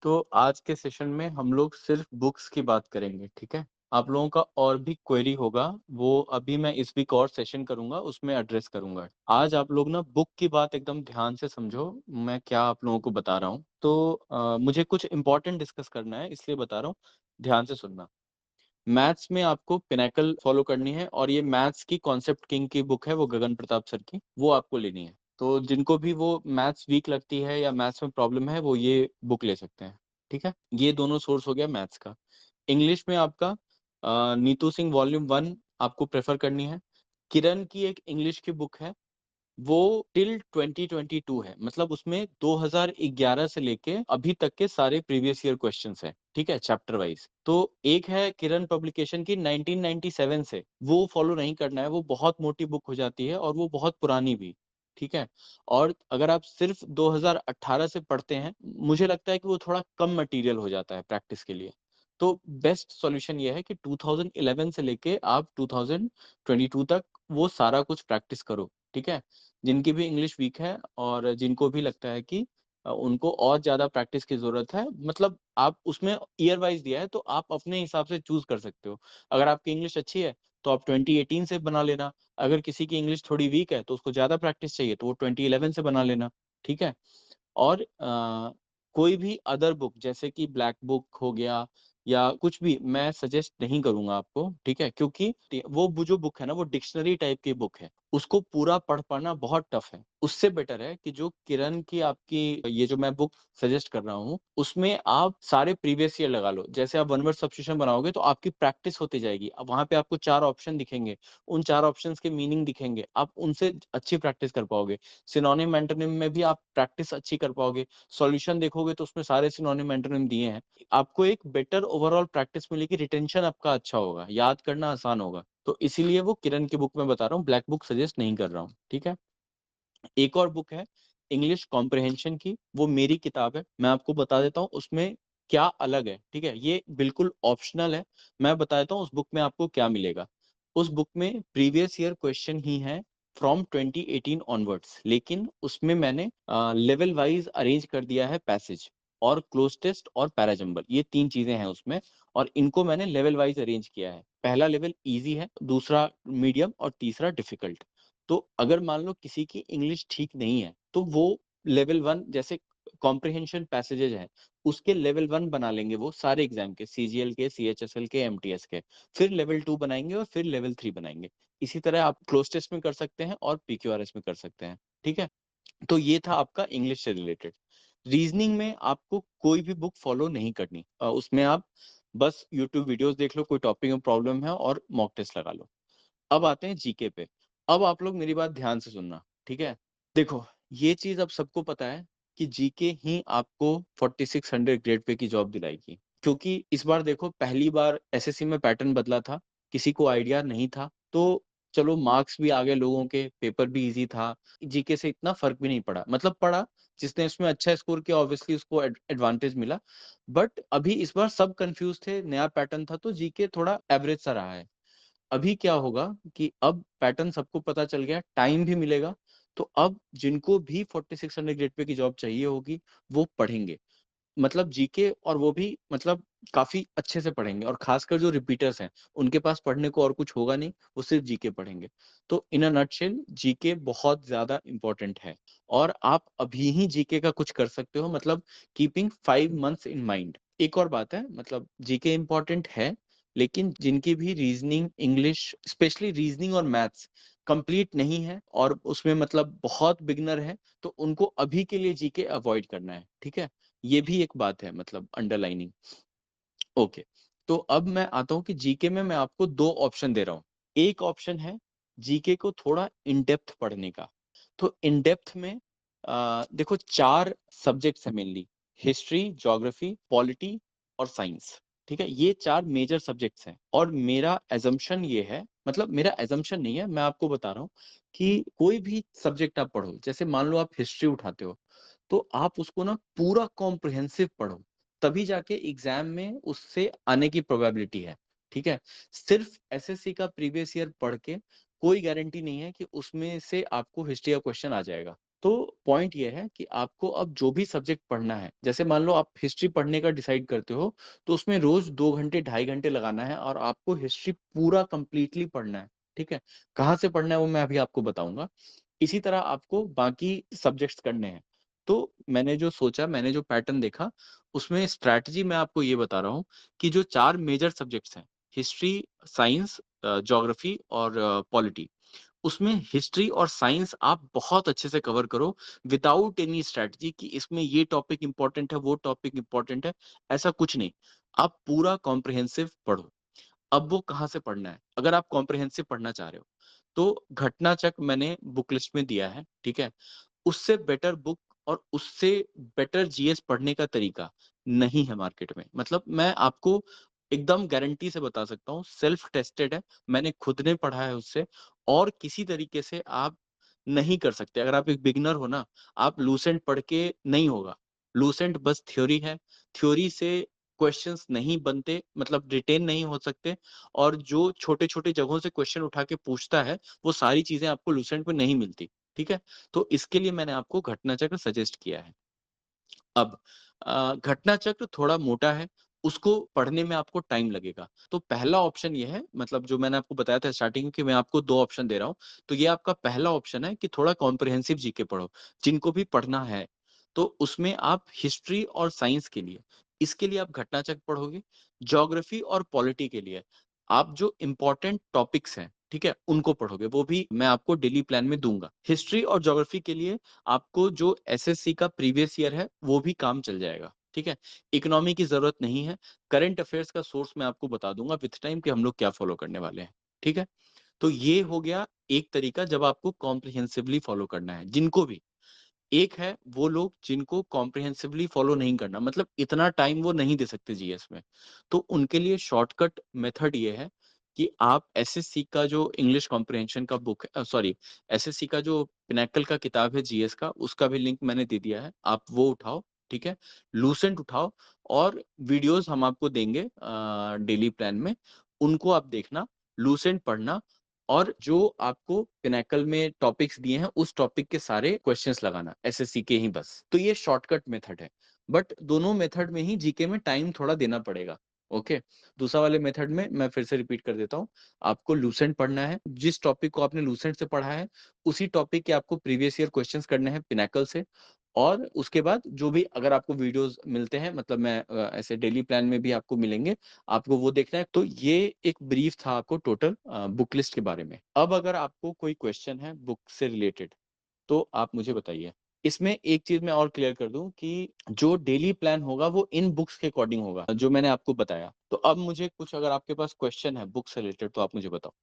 तो आज के सेशन में हम लोग सिर्फ बुक्स की बात करेंगे, ठीक है? आप लोगों का और भी क्वेरी होगा, वो अभी मैं इस वीक और सेशन करूँगा, उसमें एड्रेस करूँगा। आज आप लोग ना बुक की बात एकदम ध्यान से समझो, मैं क्या आप लोगों को बता रहा हूँ। तो मुझे कुछ इम्पोर्टेंट डिस्कस करना है, इसलिए बता रहा हूँ, ध्यान से सुनना। मैथ्स में आपको पिनैकल फॉलो करनी है और ये मैथ्स की कॉन्सेप्ट किंग की बुक है, वो गगन प्रताप सर की, वो आपको लेनी है। तो जिनको भी वो मैथ्स वीक लगती है या मैथ्स में प्रॉब्लम है, वो ये बुक ले सकते हैं, ठीक है? ये दोनों सोर्स हो गया मैथ्स का। इंग्लिश में आपका नीतू सिंह वॉल्यूम 1 आपको प्रेफ़र करनी है। किरण की एक इंग्लिश की बुक है, वो टिल 2022 है, मतलब उसमें 2011 से लेके अभी तक के सारे प्रीवियस ईयर क्वेश्चंस हैं, ठीक है? Chapter wise. तो एक है किरण पब्लिकेशन की 1997 से, वो फॉलो नहीं करना है, वो बहुत मोटी बुक हो जाती है और वो बहुत पुरानी भी, ठीक है? और अगर आप सिर्फ़ 2018 से पढ़ते हैं, मुझे लगता है कि वो थोड़ा कम मटेरियल हो जाता है प्रैक्टिस के लिए। तो बेस्ट सॉल्यूशन ये है कि 2011 से लेके आप 2022 तक वो सारा कुछ प्रैक्टिस करो, ठीक है? जिनकी भी इंग्लिश वीक है और जिनको भी लगता है कि उनको और ज़्यादा प्रैक्टिस की ज़रूरत है, मतलब आप उसमें ईयर वाइज़ दिया है, तो आप अपने हिसाब से चूज़ कर सकते हो। अगर आपकी इंग्लिश अच्छी है, तो आप 2018 से बना लेना। अगर किसी की इंग्लिश थोड़ी वीक है, तो उसको ज़्यादा प्रैक्टिस चाहिए, तो वो 2011 से बना लेना, ठीक है? और कोई भी अदर बुक जैसे कि ब्लैक बुक हो गया या कुछ भी मैं सजेस्ट नहीं करूँगा आपको, ठीक है? क्योंकि वो जो बुक है ना, वो डिक्शनरी टाइप की बुक है। उसको पूरा पढ़ पाना बहुत टफ है। उससे बेटर है कि जो किरण की आपकी ये जो मैं बुक सजेस्ट कर रहा हूँ, उसमें आप सारे प्रीवियस ईयर लगा लो। जैसे आप वन वर्ड सब्स्टिट्यूशन बनाओगे तो आपकी प्रैक्टिस होती जाएगी। अब वहाँ पे आपको 4 ऑप्शन दिखेंगे, उन 4 ऑप्शंस के मीनिंग दिखेंगे, आप उनसे अच्छी प्रैक्टिस कर पाओगे। सिनोनिम, एंटोनिम में भी आप प्रैक्टिस अच्छी कर पाओगे। सॉल्यूशन देखोगे तो उसमें सारे सिनोनिम, एंटोनिम दिए हैं। आपको एक बेटर ओवरऑल प्रैक्टिस मिलेगी, रिटेंशन आपका अच्छा होगा, याद करना आसान होगा। तो इसीलिए वो किरण की बुक मैं बता रहा हूँ, ब्लैक बुक सजेस्ट नहीं कर रहा हूँ, ठीक है? एक और बुक है इंग्लिश कॉम्प्रिहेंशन की, वो मेरी किताब है। मैं आपको बता देता हूँ उसमें क्या अलग है, ठीक है? ये बिल्कुल ऑप्शनल है। मैं बता देता हूँ उस बुक में आपको क्या मिलेगा। उस बुक में प्रीवियस ईयर क्वेश्चन ही हैं फ्रॉम 2018 ऑनवर्ड्स, लेकिन उसमें मैंने लेवल वाइज़ अरेंज कर दिया है पैसेज और क्लोज़ टेस्ट और पैराजंबल, ये 3 चीज़ें हैं उसमें और इनको मैंने लेवल वाइज़ अरेंज किया है। पहला लेवल ईज़ी है, दूसरा मीडियम और तीसरा डिफ़िकल्ट। तो अगर मान लो किसी की इंग्लिश ठीक नहीं है, तो वो लेवल 1 जैसे कॉम्प्रिहेंशन पैसेजेज़ हैं, उसके लेवल 1 बना लेंगे वो सारे एग्ज़ाम के, सीजीएल के, सीएचएसएल के, एमटीएस के। फिर लेवल 2 बनाएँगे और फिर लेवल 3 बनाएँगे। इसी तरह आप क्लोज़ टेस्ट में कर सकते हैं और पीक्यूआरएस में कर सकते हैं, ठीक है? तो ये था आपका इंग्लिश से रिलेटेड। रीज़निंग में आपको कोई भी बुक फ़ॉलो नहीं करनी। उसमें आप बस यूट्यूब वीडियोज़ देख लो, कोई टॉपिक में प्रॉब्लम है और मॉक टेस्ट लगा लो। अब आते हैं जीके पे। अब आप लोग मेरी बात ध्यान से सुनना, ठीक है? देखो, ये चीज़ अब सबको पता है कि जीके ही आपको 4600 ग्रेड पे की जॉब दिलाएगी। क्योंकि इस बार देखो पहली बार एसएससी में पैटर्न बदला था, किसी को आइडिया नहीं था, तो चलो मार्क्स भी आ गए लोगों के, पेपर भी ईज़ी था, जीके से इतना फ़र्क भी नहीं पड़ा। मतलब पड़ा, जिसने इसमें अच्छा स्कोर किया ऑब्वियसली उसको एडवांटेज मिला। बट अभी इस बार सब कन्फ्यूज़ थे, नया पैटर्न था तो जीके थोड़ा एवरेज सा रहा है। अभी क्या होगा कि अब पैटर्न सबको पता चल गया, टाइम भी मिलेगा, तो अब जिनको भी 4600 ग्रेड पे की जॉब चाहिए होगी, वो पढ़ेंगे। मतलब जीके और वो भी मतलब काफ़ी अच्छे से पढ़ेंगे और ख़ासकर जो रिपीटर्स हैं, उनके पास पढ़ने को और कुछ होगा नहीं, वो सिर्फ़ जीके पढ़ेंगे। तो इन अ नटशेल जीके बहुत ज़्यादा इम्पोर्टेंट है और आप अभी ही जीके का कुछ कर सकते हो मतलब कीपिंग 5 मंथ्स इन माइंड। एक और बात है मतलब जीके इम्पोर्टेंट है, लेकिन जिनकी भी रीज़निंग, इंग्लिश स्पेशली रीज़निंग और मैथ्स कंप्लीट नहीं है और उसमें मतलब बहुत बिगिनर है, तो उनको अभी के लिए जीके अवॉइड करना है, ठीक है? ये भी एक बात है मतलब अंडरलाइनिंग। ओके, तो अब मैं आता हूँ कि जीके में मैं आपको 2 ऑप्शन दे रहा हूँ। एक ऑप्शन है जीके को थोड़ा इन डेप्थ पढ़ने का। तो इन डेप्थ में देखो 4 सब्जेक्ट्स हैं मेनली हिस्ट्री, ज्योग्राफी, पॉलिटी और साइंस। ठीक है? ये 4 मेजर सब्जेक्ट्स हैं और मेरा असम्पशन ये है मतलब मेरा असम्पशन नहीं है, मैं आपको बता रहा हूँ कि कोई भी सब्जेक्ट आप पढ़ो, जैसे मान लो आप हिस्ट्री उठाते हो, तो आप उसको ना पूरा कॉम्प्रिहेंसिव पढ़ो। तभी जाके एग्जाम में उससे आने की प्रोबेबिलिटी है, ठीक है? सिर्फ एसएससी का प्रीवियस ईयर पढ़ के कोई गारंटी नहीं है कि उसमें से आपको हिस्ट्री का क्वेश्चन आ जाएगा। तो पॉइंट ये है कि आपको अब जो भी सब्जेक्ट पढ़ना है, जैसे मान लो आप हिस्ट्री पढ़ने का डिसाइड करते हो, तो उसमें रोज़ 2 घंटे, ढाई घंटे लगाना है और आपको हिस्ट्री पूरा कंप्लीटली पढ़ना है, ठीक है? कहाँ से पढ़ना है वो मैं अभी आपको बताऊँगा। इसी तरह आपको बाकी सब्जेक्ट्स करने हैं। तो मैंने जो सोचा, मैंने जो पैटर्न देखा, उसमें स्ट्रैटेजी मैं आपको ये बता रहा हूँ कि जो 4 मेजर सब्जेक्ट्स हैं, हिस्ट्री, साइंस ज्योग्राफी और पॉलिटी। उसमें हिस्ट्री और साइंस आप बहुत अच्छे से कवर करो विदाउट एनी स्ट्रैटेजी कि इसमें ये टॉपिक इम्पोर्टेंट है, वो टॉपिक इम्पोर्टेंट है, ऐसा कुछ नहीं। आप पूरा कॉम्प्रिहेंसिव पढ़ो। अब वो कहाँ से पढ़ना है? अगर आप कॉम्प्रिहेंसिव पढ़ना चाह रहे हो, तो घटनाचक्र मैंने बुक लिस्ट में दिया है, ठीक है? उससे बेटर बुक और उससे बेटर जीएस पढ़ने का तरीका नहीं है मार्केट में। मतलब मैं आपको एकदम गारंटी से बता सकता हूँ, सेल्फ टेस्टेड है, मैंने खुद ने पढ़ा है उससे और किसी तरीके से आप नहीं कर सकते। अगर आप एक बिगिनर हो ना, आप लूसेंट पढ़ के नहीं होगा। लूसेंट बस थ्योरी है, थ्योरी से क्वेश्चंस नहीं बनते मतलब रिटेन नहीं हो सकते और जो छोटे-छोटे जगहों से क्वेश्चन उठा के पूछता है, वो सारी चीज़ें आपको लूसेंट में नहीं मिलती, ठीक है? तो इसके लिए मैंने आपको घटनाचक्र सजेस्ट किया है। अब घटनाचक्र थोड़ा मोटा है, उसको पढ़ने में आपको टाइम लगेगा। तो पहला ऑप्शन ये है मतलब जो मैंने आपको बताया था स्टार्टिंग में कि मैं आपको 2 ऑप्शन दे रहा हूँ। तो ये आपका पहला ऑप्शन है कि थोड़ा कॉम्प्रिहेंसिव जीके पढ़ो, जिनको भी पढ़ना है। तो उसमें आप हिस्ट्री और साइंस के लिए, इसके लिए आप घटनाचक्र पढ़ोगे। ज्योग्राफी और पॉलिटी के लिए आप जो इम्पोर्टेंट टॉपिक्स हैं, ठीक है? उनको पढ़ोगे, वो भी मैं आपको डेली प्लान में दूँगा। हिस्ट्री और ज्योग्राफी के लिए आपको जो एसएससी का प्रीवियस ईयर है, वो भी काम चल जाएगा, ठीक है? इकोनॉमी की ज़रूरत नहीं है, करंट अफेयर्स का सोर्स मैं आपको बता दूँगा विथ टाइम कि हम लोग क्या फ़ॉलो करने वाले हैं, ठीक है? तो ये हो गया एक तरीका जब आपको कॉम्प्रिहेंसिवली फ़ॉलो करना है, जिनको भी। एक है वो लोग जिनको कॉम्प्रिहेंसिवली फ़ॉलो नहीं करना, मतलब इतना टाइम वो नहीं दे सकते जीएस में। तो उनके लिए शॉर्टकट मेथड ये है कि आप एसएससी का जो इंग्लिश कॉम्प्रिहेंशन का बुक सॉरी एसएससी का जो पिनेकल का किताब है जीएस का, उसका भी लिंक मैंने दे दिया है। आप वो उठाओ, ठीक है? लूसेंट उठाओ और वीडियोज़ हम आपको देंगे डेली प्लान में, उनको आप देखना, लूसेंट पढ़ना और जो आपको पिनेकल में टॉपिक्स दिए हैं, उस टॉपिक के सारे क्वेश्चंस लगाना, एसएससी के ही बस। तो ये शॉर्टकट मेथड है। बट दोनों मेथड में ही जीके में टाइम थोड़ा देना पड़ेगा, ओके? दूसरा वाले मेथड में मैं फिर से रिपीट कर देता हूँ, आपको लूसेंट पढ़ना है, जिस टॉपिक को आपने लूसेंट से पढ़ा है, उसी टॉपिक के आपको प्रीवियस ईयर क्वेश्चंस करने हैं पिनेकल से और उसके बाद जो भी अगर आपको वीडियोज़ मिलते हैं मतलब मैं ऐसे डेली प्लान में भी आपको मिलेंगे, आपको वो देखना है। तो ये एक ब्रीफ था आपको टोटल बुक लिस्ट के बारे में। अब अगर आपको कोई क्वेश्चन है बुक से रिलेटेड, तो आप मुझे बताइए। इसमें एक चीज़ मैं और क्लियर कर दूँ कि जो डेली प्लान होगा वो इन बुक्स के अकॉर्डिंग होगा, जो मैंने आपको बताया। तो अब मुझे कुछ अगर आपके पास क्वेश्चन है बुक से रिलेटेड तो आप मुझे बताओ?